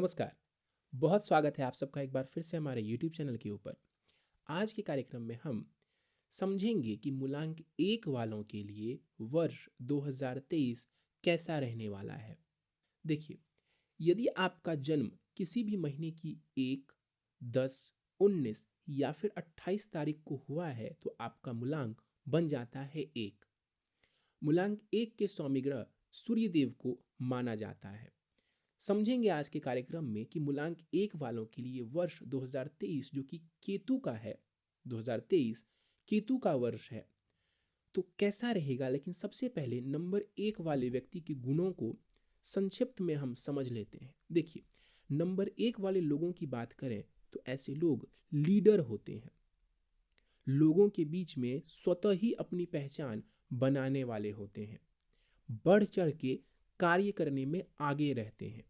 नमस्कार। बहुत स्वागत है आप सबका एक बार फिर से हमारे यूट्यूब चैनल के ऊपर। आज के कार्यक्रम में हम समझेंगे कि मूलांक 1 वालों के लिए वर्ष 2023 कैसा रहने वाला है। देखिए, यदि आपका जन्म किसी भी महीने की 1, 10, 19 या फिर 28 तारीख को हुआ है तो आपका मूलांक बन जाता है 1। मूलांक 1 के स्वामी ग्रह सूर्यदेव को माना जाता है। समझेंगे आज के कार्यक्रम में कि मूलांक 1 वालों के लिए वर्ष 2023 जो कि केतु का है, 2023 केतु का वर्ष है, तो कैसा रहेगा। लेकिन सबसे पहले नंबर 1 वाले व्यक्ति के गुणों को संक्षिप्त में हम समझ लेते हैं। देखिए, नंबर 1 वाले लोगों की बात करें तो ऐसे लोग लीडर होते हैं, लोगों के बीच में स्वतः ही अपनी पहचान बनाने वाले होते हैं, बढ़ चढ़ के कार्य करने में आगे रहते हैं,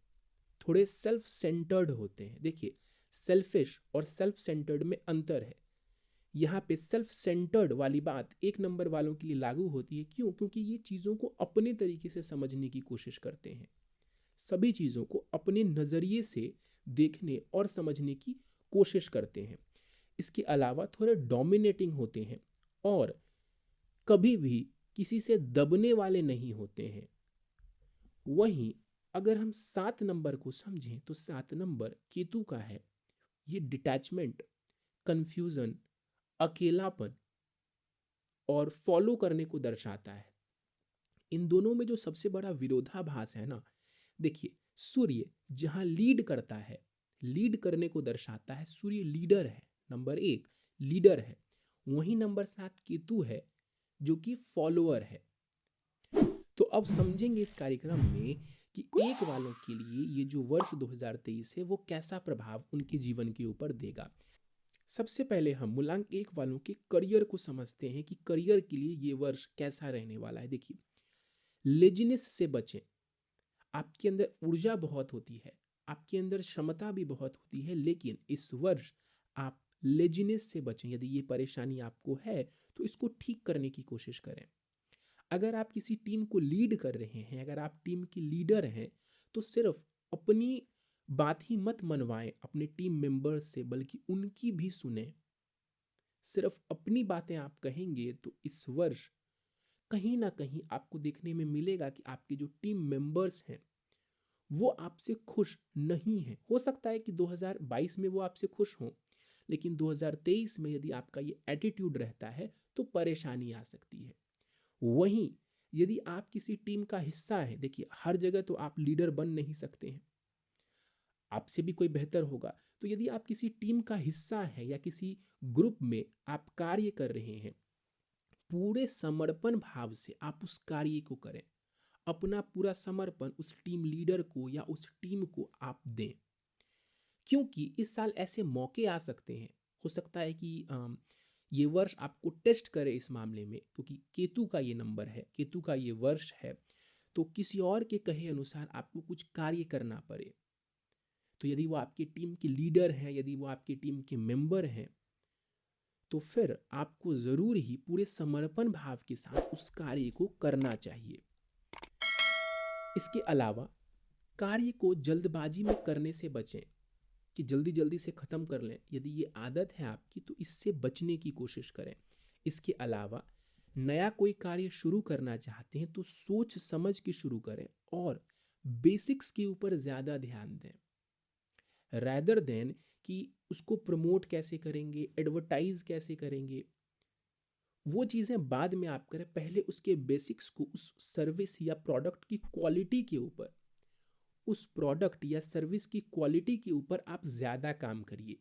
थोड़े सेल्फ सेंटर्ड होते हैं। देखिए, सेल्फिश और सेल्फ सेंटर्ड में अंतर है। यहाँ पे सेल्फ सेंटर्ड वाली बात 1 नंबर वालों के लिए लागू होती है। क्यों? क्योंकि ये चीज़ों को अपने तरीके से समझने की कोशिश करते हैं, सभी चीज़ों को अपने नज़रिए से देखने और समझने की कोशिश करते हैं। इसके अलावा थोड़े डोमिनेटिंग होते हैं और कभी भी किसी से दबने वाले नहीं होते हैं। वहीं अगर हम 7 नंबर को समझें तो 7 नंबर केतु का है। ये डिटैचमेंट, कंफ्यूजन, अकेलापन और फॉलो करने को दर्शाता है। इन दोनों में जो सबसे बड़ा विरोधाभास है ना, देखिए, सूर्य जहां लीड करता है, लीड करने को दर्शाता है, सूर्य लीडर है, नंबर 1 लीडर है। वहीं नंबर 7 केतु है जो कि फॉलोअर है। तो अब समझेंगे इस कार्यक्रम में कि 1 वालों के लिए ये जो वर्ष 2023 है वो कैसा प्रभाव उनके जीवन के ऊपर देगा। सबसे पहले हम मूलांक 1 वालों के करियर को समझते हैं कि करियर के लिए ये वर्ष कैसा रहने वाला है। देखिए, लेजिनेस से बचें। आपके अंदर ऊर्जा बहुत होती है, आपके अंदर क्षमता भी बहुत होती है, लेकिन इस वर्ष आप लेजिनेस से बचें। यदि ये परेशानी आपको है तो इसको ठीक करने की कोशिश करें। अगर आप किसी टीम को लीड कर रहे हैं, अगर आप टीम के लीडर हैं, तो सिर्फ अपनी बात ही मत मनवाएं अपने टीम मेंबर्स से, बल्कि उनकी भी सुने। सिर्फ अपनी बातें आप कहेंगे तो इस वर्ष कहीं ना कहीं आपको देखने में मिलेगा कि आपके जो टीम मेंबर्स हैं वो आपसे खुश नहीं हैं। हो सकता है कि 2022 में वो आपसे खुश हों, लेकिन 2023 में यदि आपका ये एटीट्यूड रहता है तो परेशानी आ सकती है। वहीं यदि आप किसी टीम का हिस्सा है, देखिए, हर जगह तो आप लीडर बन नहीं सकते हैं, आपसे भी कोई बेहतर होगा। तो यदि आप किसी टीम का हिस्सा है या किसी ग्रुप में आप कार्य कर रहे हैं, पूरे समर्पण भाव से आप उस कार्य को करें। अपना पूरा समर्पण उस टीम लीडर को या उस टीम को आप दें, क्योंकि इस साल ऐसे मौके आ सकते हैं। हो सकता है कि ये वर्ष आपको टेस्ट करे इस मामले में, क्योंकि केतु का ये नंबर है, केतु का ये वर्ष है, तो किसी और के कहे अनुसार आपको कुछ कार्य करना पड़े। तो यदि वो आपकी टीम के लीडर हैं, यदि वो आपकी टीम के मेंबर हैं, तो फिर आपको ज़रूर ही पूरे समर्पण भाव के साथ उस कार्य को करना चाहिए। इसके अलावा कार्य को जल्दबाजी में करने से बचें कि जल्दी जल्दी से ख़त्म कर लें। यदि ये आदत है आपकी तो इससे बचने की कोशिश करें। इसके अलावा नया कोई कार्य शुरू करना चाहते हैं तो सोच समझ के शुरू करें और बेसिक्स के ऊपर ज़्यादा ध्यान दें, रैदर देन कि उसको प्रमोट कैसे करेंगे, एडवर्टाइज कैसे करेंगे, वो चीज़ें बाद में आप करें। पहले उसके बेसिक्स को, उस सर्विस या प्रोडक्ट की क्वालिटी के ऊपर, उस प्रोडक्ट या सर्विस की क्वालिटी के ऊपर आप ज़्यादा काम करिए।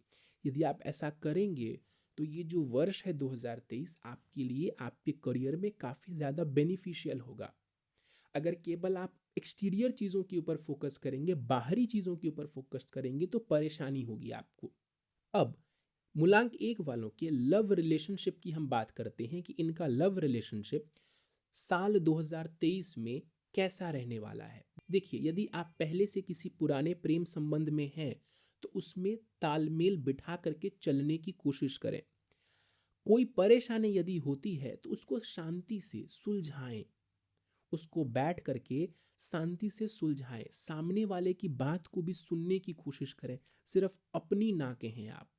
यदि आप ऐसा करेंगे तो ये जो वर्ष है 2023 आपके लिए, आपके करियर में काफ़ी ज़्यादा बेनिफिशियल होगा। अगर केवल आप एक्सटीरियर चीज़ों के ऊपर फोकस करेंगे, बाहरी चीज़ों के ऊपर फोकस करेंगे तो परेशानी होगी आपको। अब मूलांक 1 वालों के लव रिलेशनशिप की हम बात करते हैं कि इनका लव रिलेशनशिप साल 2023 में कैसा रहने वाला है। देखिए, यदि आप पहले से किसी पुराने प्रेम संबंध में हैं तो उसमें तालमेल बिठा करके चलने की कोशिश करें। कोई परेशानी यदि होती है तो उसको शांति से सुलझाएं, उसको बैठ करके शांति से सुलझाएं, सामने वाले की बात को भी सुनने की कोशिश करें, सिर्फ अपनी ना कहें आप।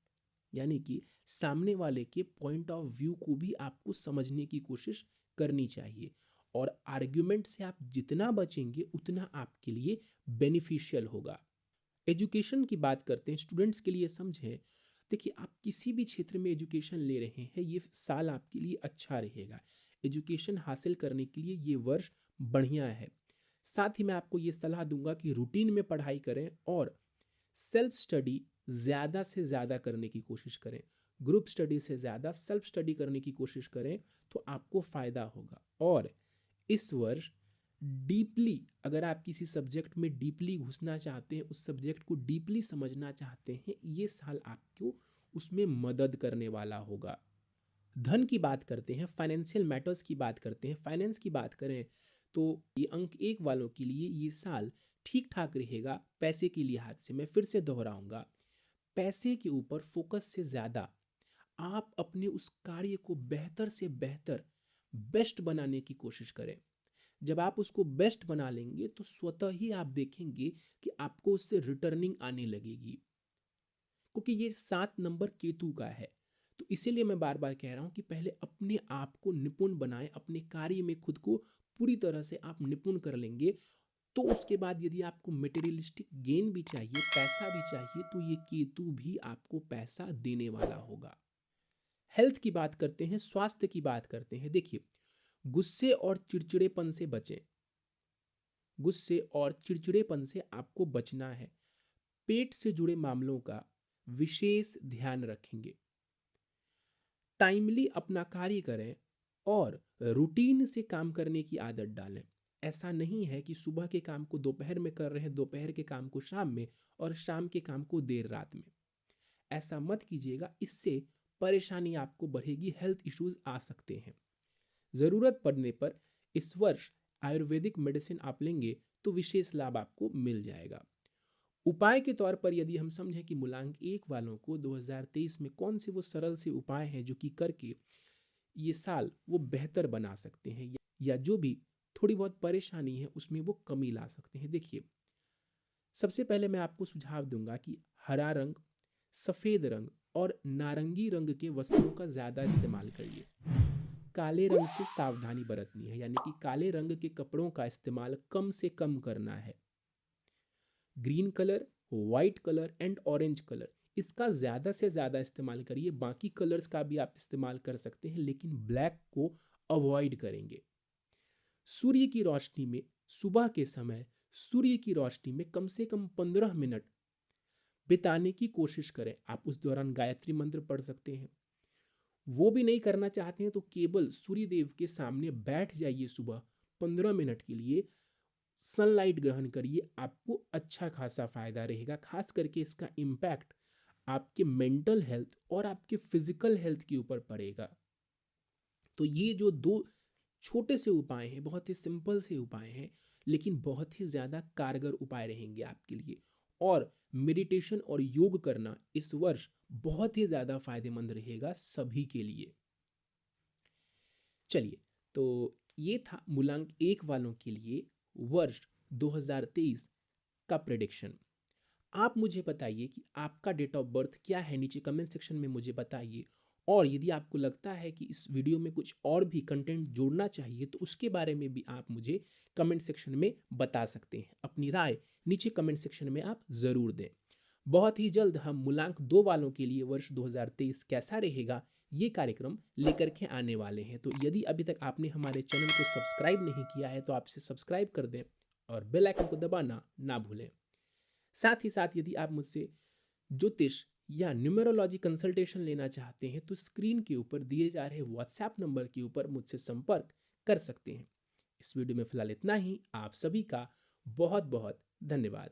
यानी कि सामने वाले के पॉइंट ऑफ व्यू को भी आपको समझने की कोशिश करनी चाहिए। और आर्ग्यूमेंट से आप जितना बचेंगे उतना आपके लिए बेनिफिशियल होगा। एजुकेशन की बात करते हैं, स्टूडेंट्स के लिए समझें। देखिए, आप किसी भी क्षेत्र में एजुकेशन ले रहे हैं, ये साल आपके लिए अच्छा रहेगा। एजुकेशन हासिल करने के लिए ये वर्ष बढ़िया है। साथ ही मैं आपको ये सलाह दूंगा कि रूटीन में पढ़ाई करें और सेल्फ स्टडी ज़्यादा से ज़्यादा करने की कोशिश करें। ग्रुप स्टडी से ज़्यादा सेल्फ स्टडी करने की कोशिश करें तो आपको फ़ायदा होगा। और इस वर्ष डीपली, अगर आप किसी सब्जेक्ट में डीपली घुसना चाहते हैं, उस सब्जेक्ट को डीपली समझना चाहते हैं, ये साल आपको उसमें मदद करने वाला होगा। धन की बात करते हैं, फाइनेंशियल मैटर्स की बात करते हैं, फाइनेंस की बात करें तो ये अंक 1 वालों के लिए ये साल ठीक ठाक रहेगा। पैसे के लिहाज से मैं फिर से दोहराऊंगा, पैसे के ऊपर फोकस से ज़्यादा आप अपने उस कार्य को बेहतर से बेहतर बेस्ट बनाने की कोशिश करें। जब आप उसको बेस्ट बना लेंगे तो स्वतः ही आप देखेंगे कि आपको उससे रिटर्निंग आने लगेगी, क्योंकि ये 7 नंबर केतु का है। तो इसीलिए मैं बार बार कह रहा हूं कि पहले अपने आप को निपुण बनाएं, अपने कार्य में खुद को पूरी तरह से आप निपुण कर लेंगे तो उसके बाद यदि आपको मटेरियलिस्टिक गेन भी चाहिए, पैसा भी चाहिए, तो ये केतु भी आपको पैसा देने वाला होगा। हेल्थ की बात करते हैं, स्वास्थ्य की बात करते हैं। देखिए, गुस्से और चिड़चिड़ेपन से बचें। गुस्से और चिड़चिड़ेपन से आपको बचना है। पेट से जुड़े मामलों का विशेष ध्यान रखेंगे। टाइमली अपना कार्य करें और रूटीन से काम करने की आदत डालें। ऐसा नहीं है कि सुबह के काम को दोपहर में कर रहे हैं, दोपहर के काम को शाम में, और शाम के काम को देर रात में। ऐसा मत कीजिएगा, इससे परेशानी आपको बढ़ेगी, हेल्थ इश्यूज आ सकते हैं। ज़रूरत पड़ने पर इस वर्ष आयुर्वेदिक मेडिसिन आप लेंगे तो विशेष लाभ आपको मिल जाएगा। उपाय के तौर पर यदि हम समझें कि मूलांक 1 वालों को 2023 में कौन से वो सरल से उपाय हैं जो कि करके ये साल वो बेहतर बना सकते हैं, या जो भी थोड़ी बहुत परेशानी है उसमें वो कमी ला सकते हैं। देखिए, सबसे पहले मैं आपको सुझाव दूंगा कि हरा रंग, सफ़ेद रंग और नारंगी रंग के वस्त्रों का ज़्यादा इस्तेमाल करिए। काले रंग से सावधानी बरतनी है, यानी कि काले रंग के कपड़ों का इस्तेमाल कम से कम करना है। Green colour, white colour and orange colour, इसका ज़्यादा से ज़्यादा इस्तेमाल करिए। बाकी कलर्स का भी आप इस्तेमाल कर सकते हैं, लेकिन ब्लैक को अवॉइड करेंगे। सूर्य की रोशनी में, सुबह के समय सूर्य की रोशनी में कम से कम 15 मिनट बिताने की कोशिश करें। आप उस दौरान गायत्री मंत्र पढ़ सकते हैं। वो भी नहीं करना चाहते हैं तो केवल सूर्य देव के सामने बैठ जाइए सुबह 15 मिनट के लिए, सनलाइट ग्रहण करिए, आपको अच्छा खासा फायदा रहेगा। खास करके इसका इम्पैक्ट आपके मेंटल हेल्थ और आपके फिजिकल हेल्थ के ऊपर पड़ेगा। तो ये जो 2 छोटे से उपाय हैं, बहुत ही सिंपल से उपाय हैं, लेकिन बहुत ही ज़्यादा कारगर उपाय रहेंगे आपके लिए। और मेडिटेशन और योग करना इस वर्ष बहुत ही ज़्यादा फायदेमंद रहेगा सभी के लिए। चलिए, तो ये था मूलांक 1 वालों के लिए वर्ष 2023 का प्रेडिक्शन। आप मुझे बताइए कि आपका डेट ऑफ बर्थ क्या है, नीचे कमेंट सेक्शन में मुझे बताइए। और यदि आपको लगता है कि इस वीडियो में कुछ और भी कंटेंट जोड़ना चाहिए तो उसके बारे में भी आप मुझे कमेंट सेक्शन में बता सकते हैं। अपनी राय नीचे कमेंट सेक्शन में आप ज़रूर दें। बहुत ही जल्द हम मूलांक 2 वालों के लिए वर्ष 2023 कैसा रहेगा ये कार्यक्रम लेकर के आने वाले हैं। तो यदि अभी तक आपने हमारे चैनल को सब्सक्राइब नहीं किया है तो आप इसे सब्सक्राइब कर दें और बेल आइकन को दबाना ना भूलें। साथ ही साथ यदि आप मुझसे ज्योतिष या न्यूमेरोलॉजी कंसल्टेशन लेना चाहते हैं तो स्क्रीन के ऊपर दिए जा रहे व्हाट्सएप नंबर के ऊपर मुझसे संपर्क कर सकते हैं। इस वीडियो में फिलहाल इतना ही। आप सभी का बहुत बहुत धन्यवाद।